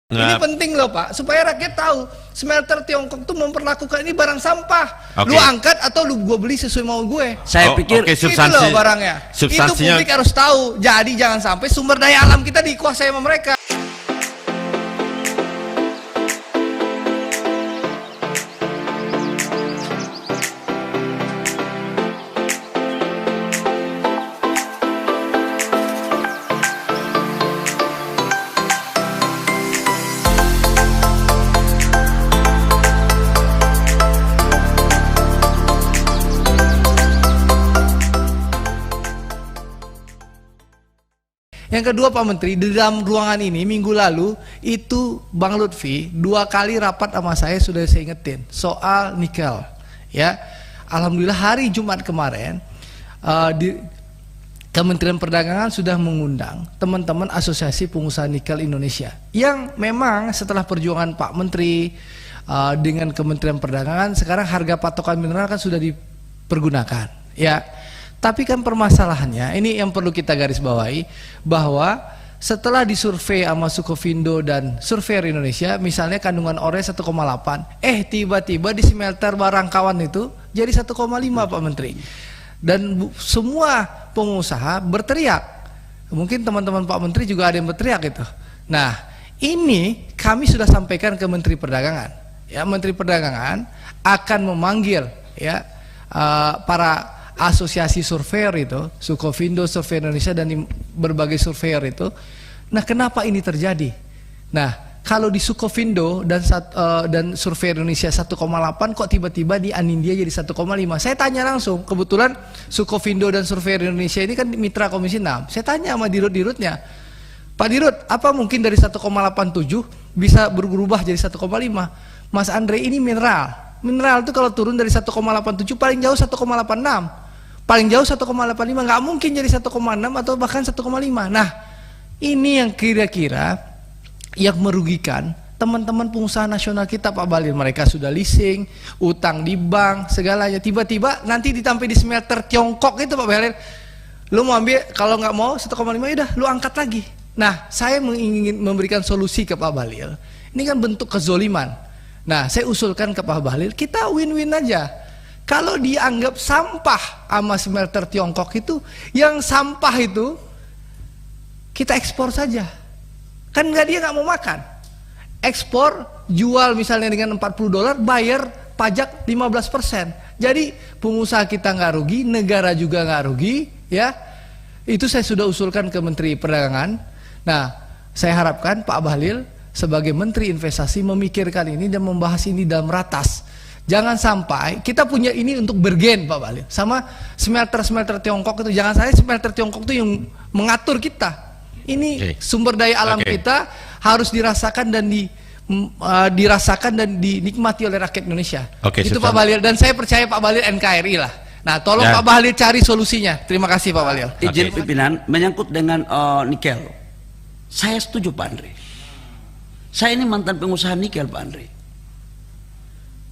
Ini penting loh Pak, supaya rakyat tahu smelter Tiongkok tuh memperlakukan ini barang sampah. Oke. Lu angkat atau lu beli sesuai mau gue. Saya pikir itu loh barangnya. Itu publik harus tahu. Jadi jangan sampai sumber daya alam kita dikuasai sama mereka. Yang kedua Pak Menteri, di dalam ruangan ini minggu lalu itu Bang Lutfi 2 kali rapat sama saya sudah saya ingetin soal nikel. Ya, alhamdulillah hari Jumat kemarin di Kementerian Perdagangan sudah mengundang teman-teman Asosiasi Pengusaha Nikel Indonesia yang memang setelah perjuangan Pak Menteri dengan Kementerian Perdagangan sekarang harga patokan mineral kan sudah dipergunakan. Ya. Tapi kan permasalahannya, ini yang perlu kita garis bawahi, bahwa setelah disurvei sama Sukovindo dan Surveyor Indonesia, misalnya kandungan ore 1,8, tiba-tiba di smelter Barangkawan itu jadi 1,5 Pak Menteri. Dan semua pengusaha berteriak, mungkin teman-teman Pak Menteri juga ada yang berteriak itu. Nah, ini kami sudah sampaikan ke Menteri Perdagangan. Ya, Menteri Perdagangan akan memanggil ya para asosiasi surveyor itu, Sukovindo, Surveyor Indonesia dan berbagai surveyor itu. Nah, kenapa ini terjadi? Nah, kalau di Sukovindo dan Surveyor Indonesia 1,8 kok tiba-tiba di Anindya jadi 1,5? Saya tanya langsung, kebetulan Sukovindo dan Surveyor Indonesia ini kan mitra Komisi 6. Saya tanya sama dirut-dirutnya, Pak Dirut, apa mungkin dari 1,87 bisa berubah jadi 1,5? Mas Andre, ini mineral. Mineral itu kalau turun dari 1,87 paling jauh 1,86. Paling jauh 1,85, nggak mungkin jadi 1,6 atau bahkan 1,5. Nah, ini yang kira-kira yang merugikan teman-teman pengusaha nasional kita Pak Bahlil. Mereka sudah leasing, utang di bank, segalanya. Tiba-tiba nanti ditampil di smelter Tiongkok itu Pak Bahlil. Lu mau ambil, kalau nggak mau 1,5 udah, lu angkat lagi. Nah, saya ingin memberikan solusi ke Pak Bahlil. Ini kan bentuk kezoliman. Nah, saya usulkan ke Pak Bahlil, kita win-win aja. Kalau dianggap sampah sama smelter Tiongkok itu, yang sampah itu kita ekspor saja. Kan dia nggak mau makan. Ekspor, jual misalnya dengan $40, bayar pajak 15%. Jadi pengusaha kita nggak rugi, negara juga nggak rugi, ya. Itu saya sudah usulkan ke Menteri Perdagangan. Nah, saya harapkan Pak Bahlil sebagai Menteri Investasi memikirkan ini dan membahas ini dalam ratas. Jangan sampai kita punya ini untuk bergen Pak Bahlil sama smelter-smelter Tiongkok itu. Jangan sampai smelter Tiongkok itu yang mengatur kita. Ini sumber daya alam kita harus dirasakan dan dinikmati oleh rakyat Indonesia. Itu Pak Bahlil, dan saya percaya Pak Bahlil NKRI lah. Nah, tolong Pak Bahlil cari solusinya. Terima kasih Pak Bahlil. Izin pimpinan menyangkut dengan nikel. Saya setuju Pak Andre. Saya ini mantan pengusaha nikel Pak Andre.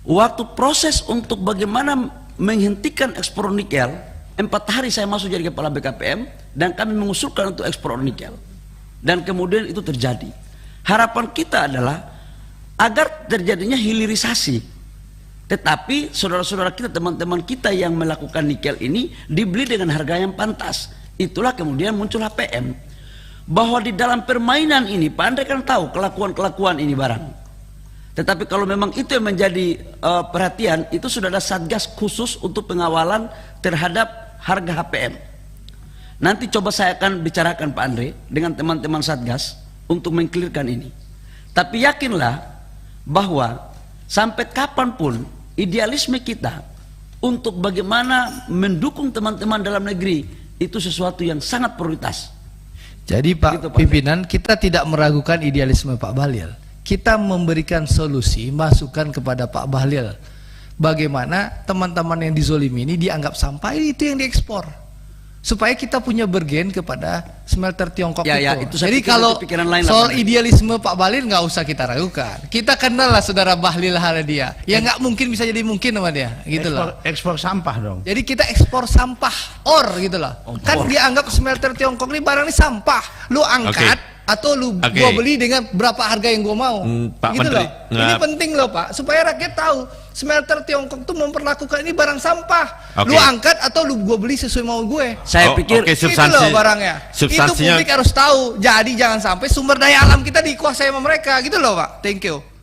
Waktu proses untuk bagaimana menghentikan ekspor nikel, 4 hari saya masuk jadi kepala BKPM dan kami mengusulkan untuk ekspor nikel. Dan kemudian itu terjadi. Harapan kita adalah agar terjadinya hilirisasi. Tetapi saudara-saudara kita, teman-teman kita yang melakukan nikel ini dibeli dengan harga yang pantas. Itulah kemudian muncul HPM. Bahwa di dalam permainan ini, Pak Andre kan tahu kelakuan-kelakuan ini barang. Tetapi kalau memang itu yang menjadi perhatian, itu sudah ada satgas khusus untuk pengawalan terhadap harga HPM. Nanti coba saya akan bicarakan Pak Andre dengan teman-teman satgas untuk mengklirkan ini. Tapi yakinlah bahwa sampai kapanpun idealisme kita untuk bagaimana mendukung teman-teman dalam negeri itu sesuatu yang sangat prioritas. Jadi Pak gitu, Pimpinan, kita tidak meragukan idealisme Pak Bahlil. Kita memberikan solusi, masukan kepada Pak Bahlil. Bagaimana teman-teman yang dizolimi ini dianggap sampah, itu yang diekspor. Supaya kita punya bergen kepada smelter Tiongkok itu. Jadi kalau soal idealisme Pak Bahlil nggak usah kita ragukan. Kita kenal lah saudara Bahlil Haladia. Ya nggak mungkin bisa jadi mungkin sama dia, gitu loh. Ekspor sampah dong. Jadi kita ekspor sampah or gitu loh. Kan dianggap smelter Tiongkok ini barang ini sampah. Lu angkat atau lu Oke. gua beli dengan berapa harga yang gua mau. Pak Gitu Menteri, loh. Ini penting loh Pak, supaya rakyat tahu smelter Tiongkok tuh memperlakukan ini barang sampah. Oke. Lu angkat atau lu gua beli sesuai mau gue. Saya pikir oke, Itu substansi, loh barangnya. Itu substansinya publik harus tahu. Jadi jangan sampai sumber daya alam kita dikuasai sama mereka gitu loh Pak. Thank you.